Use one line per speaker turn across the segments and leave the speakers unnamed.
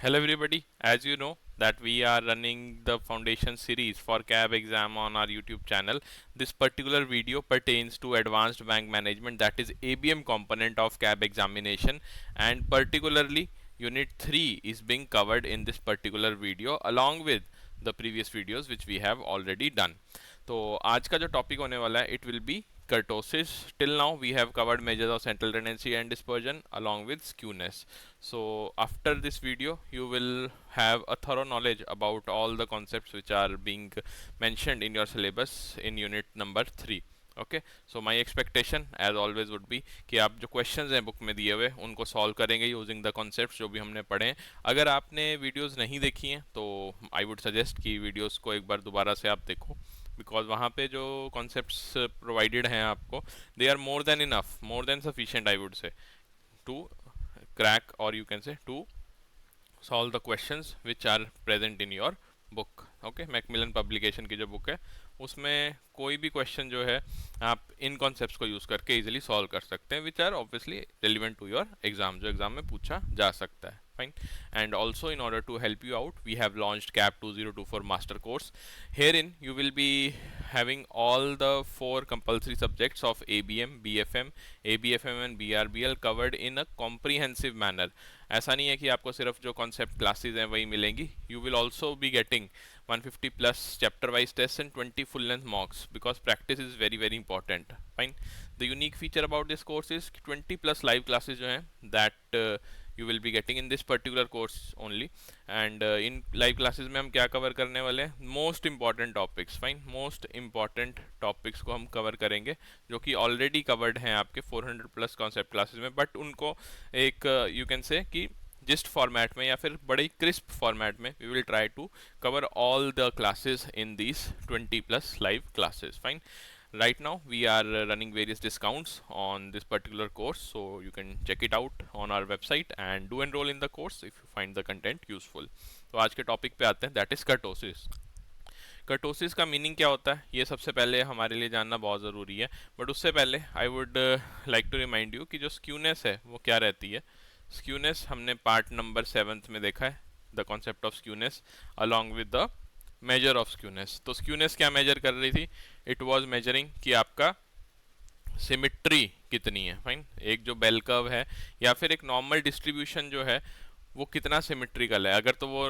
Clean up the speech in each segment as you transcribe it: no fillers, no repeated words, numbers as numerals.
Hello everybody, as you know that we are running the foundation series for CAB exam on our YouTube channel. This particular video pertains to advanced bank management, that is ABM component of CAB examination, and particularly unit 3 is being covered in this particular video along with the previous videos which we have already done. तो आज का जो topic होने वाला है, it will B kurtosis. Till now we have covered measures of central tendency and dispersion along with skewness. So after this video you will have a thorough knowledge about all the concepts which are being mentioned in your syllabus in unit number 3. Okay, so my expectation as always would be कि आप जो questions हैं book में दिए हुए उनको solve करेंगे using the concepts जो भी हमने पढ़े हैं. अगर आपने वीडियोस नहीं देखी हैं तो आई वुड सजेस्ट कि वीडियोस को एक बार दोबारा से आप देखो, बिकॉज वहाँ पे जो कॉन्सेप्ट्स प्रोवाइडेड हैं आपको, they are more than enough, more than sufficient I would say to crack और you can say to solve the questions which are present in your book. Okay, Macmillan publication की जो book है उसमें कोई भी question जो है आप इन कॉन्सेप्ट्स को यूज़ करके इजीली सॉल्व कर सकते हैं, which are obviously relevant to your exam, जो एग्जाम में पूछा जा सकता है. Fine. And also in order to help you out, we have launched CAP 2024 master course. Herein you will be having all the 4 compulsory subjects of ABM, BFM, ABFM and BRBL covered in a comprehensive manner. ऐसा नहीं है कि आपको सिर्फ जो concept classes हैं वही मिलेंगी. You will also be getting 150 plus chapter wise tests and 20 full length mocks, because practice is very important. Fine. The unique feature about this course is 20 plus live classes जो हैं that you will be getting in this particular course only. And in live classes में हम क्या cover करने वाले हैं? Most important topics. Fine, most important topics को हम कवर करेंगे जो कि ऑलरेडी कवर्ड हैं आपके 400 प्लस कॉन्सेप्ट क्लासेस में, बट उनको एक यू कैन से कि जिस्ट फॉर्मेट में या फिर बड़े क्रिस्प फॉर्मेट में we will try to cover all the classes in these 20 plus live classes. Fine. Right now we are running various discounts on this particular course, so you can check it out on our website and do enroll in the course if you find the content useful. तो आज के topic पे आते हैं, that is kurtosis. Kurtosis का meaning क्या होता है ये सबसे पहले हमारे लिए जानना बहुत ज़रूरी है, बट उससे पहले I would like to remind you कि जो स्क्यूनेस है वो क्या रहती है. स्क्यूनेस हमने पार्ट नंबर 7 में देखा है, the concept of skewness along with the measure of skewness. तो स्क्यूनेस क्या मेजर कर रही थी? इट वाज मेजरिंग कि आपका सिमिट्री कितनी है. फाइन, एक जो बेल कर्व है या फिर एक नॉर्मल डिस्ट्रीब्यूशन जो है वो कितना सिमेट्रिकल है. अगर तो वो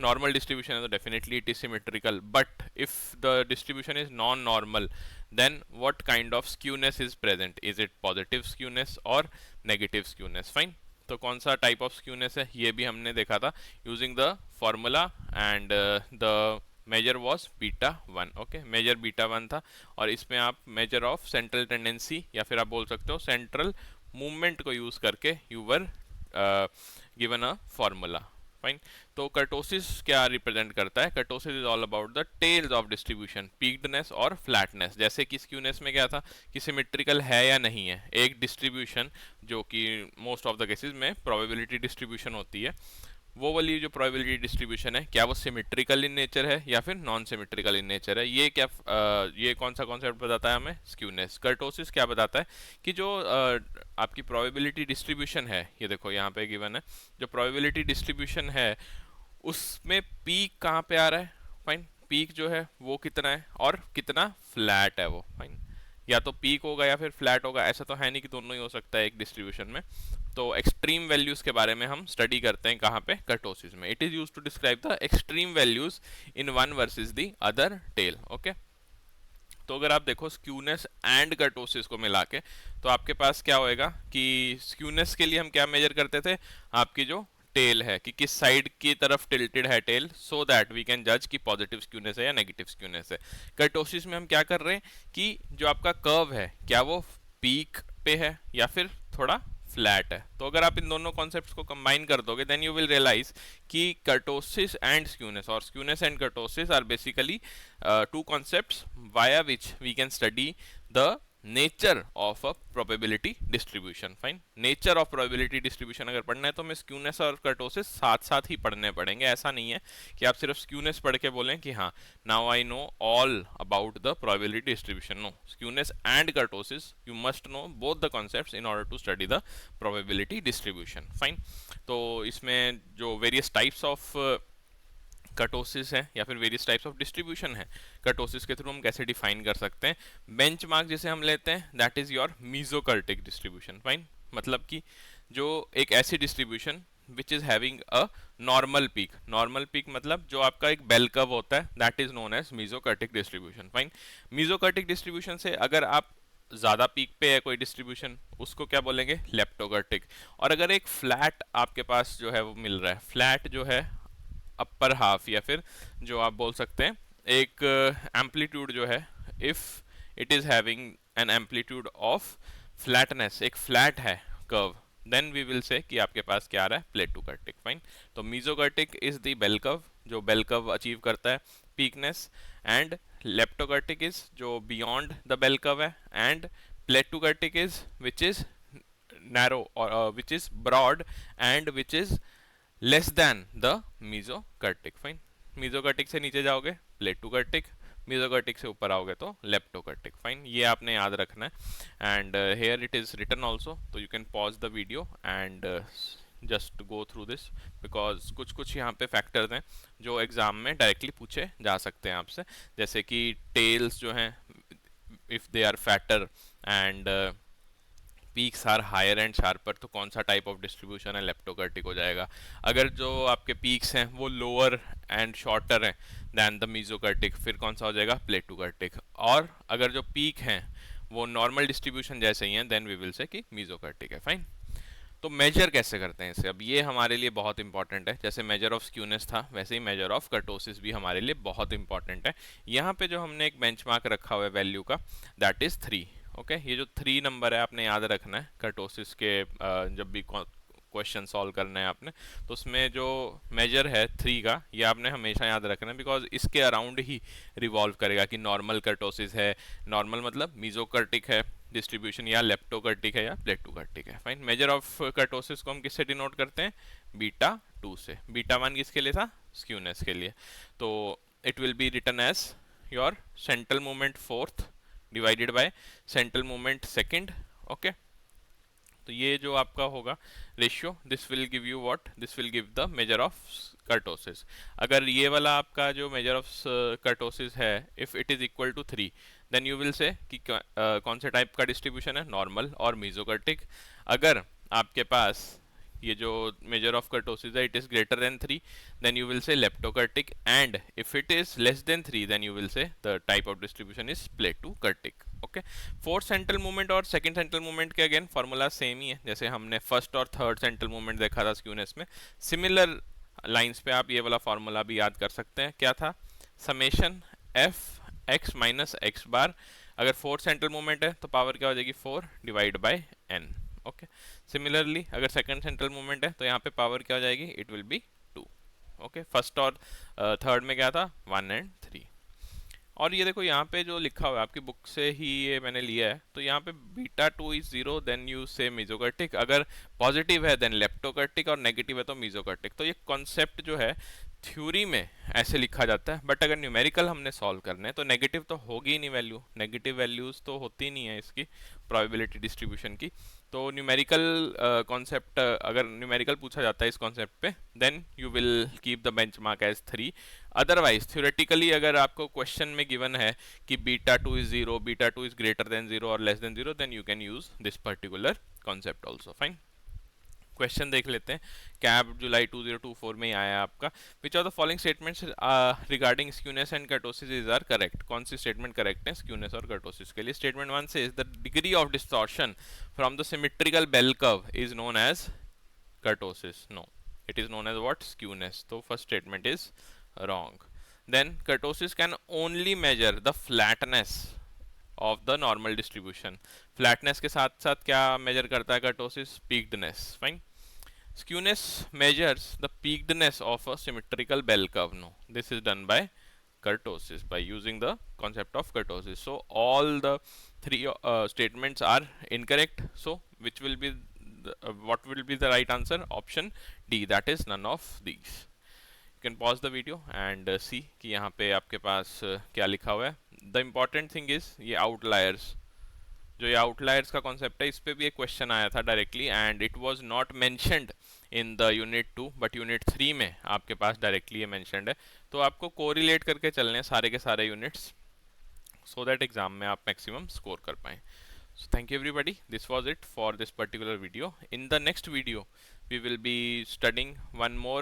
नॉर्मल डिस्ट्रीब्यूशन है तो definitely it is symmetrical, but if the distribution is non normal then what kind of skewness is present? Is it positive skewness और नेगेटिव स्क्यूनेस? फाइन, तो कौन सा टाइप ऑफ स्क्यूनेस है ये भी हमने देखा था using the formula, and the measure was beta 1. Okay, measure beta 1 था, और इसमें आप मेजर ऑफ सेंट्रल टेंडेंसी या फिर आप बोल सकते हो सेंट्रल मूवमेंट को यूज करके you were given a formula. Fine, तो कर्टोसिस क्या रिप्रेजेंट करता है? Kurtosis is all about the tails of distribution, peakedness और फ्लैटनेस. जैसे कि स्क्यूनेस में क्या था कि सिमेट्रिकल है या नहीं है एक डिस्ट्रीब्यूशन, जो कि मोस्ट ऑफ द केसेस में प्रोबेबिलिटी डिस्ट्रीब्यूशन होती है, वो वाली जो प्रोबेबिलिटी डिस्ट्रीब्यूशन है क्या वो सिमेट्रिकल इन नेचर है या फिर नॉन सिमेट्रिकल इन नेचर है? ये क्या ये कौन सा कॉन्सेप्ट बताता है हमें? स्क्यूनेस. कर्टोसिस क्या बताता है कि जो आपकी प्रोबेबिलिटी डिस्ट्रीब्यूशन है, ये देखो यहाँ पे गिवन है, जो प्रोबेबिलिटी डिस्ट्रीब्यूशन है उसमें पीक कहाँ पे आ रहा है? फाइन, पीक जो है वो कितना है और कितना फ्लैट है वो. फाइन, या तो पीक होगा या फिर फ्लैट होगा, ऐसा तो है नहीं कि दोनों ही हो सकता है एक डिस्ट्रीब्यूशन में. तो एक्सट्रीम वैल्यूज के बारे में हम स्टडी करते हैं कहाँ पे? कर्टोसिस में. It is used to describe the extreme values in one versus the other tail. Okay, तो अगर आप देखो स्क्यूनेस एंड कर्टोसिस को मिला के, तो आपके पास क्या होएगा कि स्क्यूनेस के लिए हम क्या मेजर करते थे? आपकी जो टेल है कि किस साइड की तरफ टिल्टेड है tail, so that we can जज कि पॉजिटिव स्क्यूनेस है या नेगेटिव स्क्यूनेस है. कर्टोसिस में हम क्या कर रहे हैं कि जो आपका कर्व है क्या वो पीक पे है या फिर थोड़ा फ्लैट है. तो अगर आप इन दोनों कॉन्सेप्ट्स को कंबाइन कर दोगे देन यू विल रियलाइज कि कर्टोसिस एंड स्क्यूनेस और skewness and kurtosis are basically two concepts via which we can study the nature of a probability distribution. Fine, nature of probability distribution अगर पढ़ना है तो हमें skewness और kurtosis साथ साथ ही पढ़ने पड़ेंगे। ऐसा नहीं है कि आप सिर्फ स्क्यूनेस पढ़ के बोलें कि हाँ now I know all about the probability distribution. No, skewness and kurtosis you must know both the concepts in order to study the probability distribution. Fine, तो इसमें जो वेरियस टाइप्स ऑफ कर्टोसिस है या फिर वेरियस टाइप्स ऑफ डिस्ट्रीब्यूशन है, kurtosis के through हम कैसे डिफाइन कर सकते हैं। बेंचमार्क जिसे हम लेते हैं that is your mesokurtic distribution. Fine, मतलब कि जो एक ऐसी distribution which is having a normal peak. Normal peak मतलब जो आपका एक बेल कर्व होता है that is known as mesokurtic distribution. Fine, mesokurtic distribution से अगर आप ज़्यादा पीक पे है कोई डिस्ट्रीब्यूशन उसको क्या बोलेंगे, लेप्टोकर्टिक। और अगर एक फ्लैट आपके पास जो है वो मिल रहा है, फ्लैट जो है अपर हाफ, या फिर जो आप बोल सकते हैं एक एम्पलीट्यूड जो है, if it is having an amplitude of flatness, एक फ्लैट है curve, then we will say कि आपके पास क्या आ रहा है, प्लेटोकर्टिक। फाइन, तो mesokurtic is the bell curve, जो बेल कर्व अचीव करता है पीकनेस, एंड लेप्टोकर्टिक इज जो बियॉन्ड द बेल कर्व है, and platykurtic is which is narrow और which is broad and which is less than the mesokurtic. Fine, mesokurtic से नीचे जाओगे प्लेटोकर्टिक, मीजोकर्टिक से ऊपर आओगे तो लेप्टोकर्टिक। फाइन, ये आपने याद रखना है। And here it is written also, तो you can pause the video and just go through this, because कुछ कुछ यहाँ पे फैक्टर्स हैं जो एग्जाम में डायरेक्टली पूछे जा सकते हैं आपसे, जैसे कि टेल्स जो हैं if they are fatter and peaks are higher and sharper, तो कौन सा टाइप ऑफ डिस्ट्रीब्यूशन है, लेप्टोकर्टिक हो जाएगा। अगर जो आपके पीक्स हैं वो लोअर एंड शॉर्टर हैं दैन द मीजोकर्टिक, फिर कौन सा हो जाएगा, प्लेटोकर्टिक। और अगर जो पीक हैं वो नॉर्मल डिस्ट्रीब्यूशन जैसे ही हैं देन वी विल से कि मीजोकर्टिक है। फाइन, तो मेजर कैसे करते हैं इसे, अब ये हमारे लिए बहुत इंपॉर्टेंट है। जैसे मेजर ऑफ स्क्यूनेस था वैसे ही मेजर ऑफ कर्टोसिस भी हमारे लिए बहुत इंपॉर्टेंट है। यहाँ पे जो हमने एक बेंचमार्क रखा हुआ है वैल्यू का दैट इज 3। ओके, ये जो 3 नंबर है आपने याद रखना है कर्टोसिस के जब भी क्वेश्चन सॉल्व करना है आपने, तो उसमें जो मेजर है 3 का ये आपने हमेशा याद रखना है, बिकॉज इसके अराउंड ही रिवॉल्व करेगा कि नॉर्मल कर्टोसिस है, नॉर्मल मतलब मीजोकर्टिक है डिस्ट्रीब्यूशन, या लेप्टोकर्टिक है या प्लेटोकर्टिक है। फाइन, मेजर ऑफ कर्टोसिस को हम किससे डिनोट करते हैं, बीटा 2 से। बीटा 1 किसके लिए था, स्क्यूनेस के लिए, तो it will be written as your central moment fourth divided by central moment second. Okay, तो ये जो आपका होगा ratio, this will give you what, this will give the measure of kurtosis. अगर ये वाला आपका जो मेजर ऑफ कर्टोसिस है if it is equal to 3 then you will say कि कौन से टाइप का डिस्ट्रीब्यूशन है, नॉर्मल और मीजोकर्टिक। अगर आपके पास ये जो मेजर ऑफ कर्टोसिस है it is greater than 3 then you will say leptokurtic, and if it is less than 3 then you will say the type of distribution is platykurtic. Okay, fourth central movement और second central movement के again formula same ही है, जैसे हमने first और third central movement देखा था skewness में। सिमिलर लाइंस पे आप ये वाला फार्मूला भी याद कर सकते हैं, क्या था, summation f x minus x bar. अगर फोर्थ सेंट्रल मूवमेंट है तो पावर क्या हो जाएगी, 4 divide by N. Okay, similarly अगर सेकंड सेंट्रल मूवमेंट है तो यहाँ पे पावर क्या हो जाएगी, it will be 2। Okay, first और थर्ड में क्या था, 1 एंड 3। और ये देखो यहाँ पे जो लिखा हुआ है आपकी बुक से ही ये मैंने लिया है, तो यहाँ पे बीटा 2 इज 0 देन यू से मीजोकर्टिक, अगर पॉजिटिव है देन लेप्टोकर्टिक और नेगेटिव है तो मीजोकर्टिक। तो ये कॉन्सेप्ट जो है थ्योरी में ऐसे लिखा जाता है, बट अगर न्यूमेरिकल हमने सॉल्व करना है तो नेगेटिव तो होगी ही नहीं वैल्यू, नेगेटिव वैल्यूज तो होती नहीं है इसकी प्रोबेबिलिटी डिस्ट्रीब्यूशन की। तो न्यूमेरिकल कॉन्सेप्ट अगर न्यूमेरिकल पूछा जाता है इस कॉन्सेप्ट पे then you will keep the benchmark as 3। Otherwise theoretically अगर आपको क्वेश्चन में गिवन है कि beta 2 is 0, beta 2 is greater than 0 और less than 0 then you can use this particular concept also. Fine, question देख लेते हैं, कैब जुलाई 2024 में ही आया आपका। Which of the following statements regarding skewness and kurtosis is are correct, कौन सी स्टेटमेंट करेक्ट है स्क्यूनेस और कर्टोसिस के लिए। स्टेटमेंट 1 से is the degree of distortion from the symmetrical bell curve is known as kurtosis, no it is known as what, skewness. तो first statement is wrong. Then kurtosis can only measure the flatness of the normal distribution. Flatness के साथ साथ क्या measure करता है kurtosis, peakedness. Fine. Skewness measures the peakedness of a symmetrical bell curve. No, this is done by kurtosis, by using the concept of kurtosis. So all the three statements are incorrect. So which will be what will be the right answer? Option D, that is none of these. You can pause the video and see कि यहाँ पे आपके पास क्या लिखा हुआ है. The important thing is ये outliers, जो ये आउटलायर्स का कॉन्सेप्ट है, इस पे भी एक क्वेश्चन आया था directly and it was not mentioned in the unit 2 but unit 3 में आपके पास डायरेक्टली ये मेंशन्ड है. तो आपको कोरिलेट करके चलने हैं सारे के सारे यूनिट्स, सो दैट एग्जाम में आप मैक्सिमम स्कोर कर पाएँ. So thank you everybody. This was it for this particular video. In the next video, we will be studying one more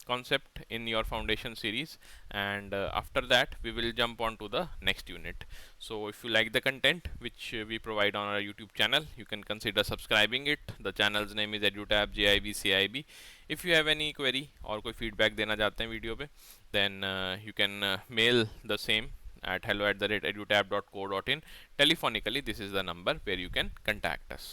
concept in your foundation series, and after that we will jump on to the next unit. So if you like the content which we provide on our YouTube channel, you can consider subscribing it. The channel's name is EduTab JIB. If you have any query or कोई feedback देना चाहते हैं video पे, then you can mail the same at hello@edutab.co.in. Telephonically, this is the number where you can contact us.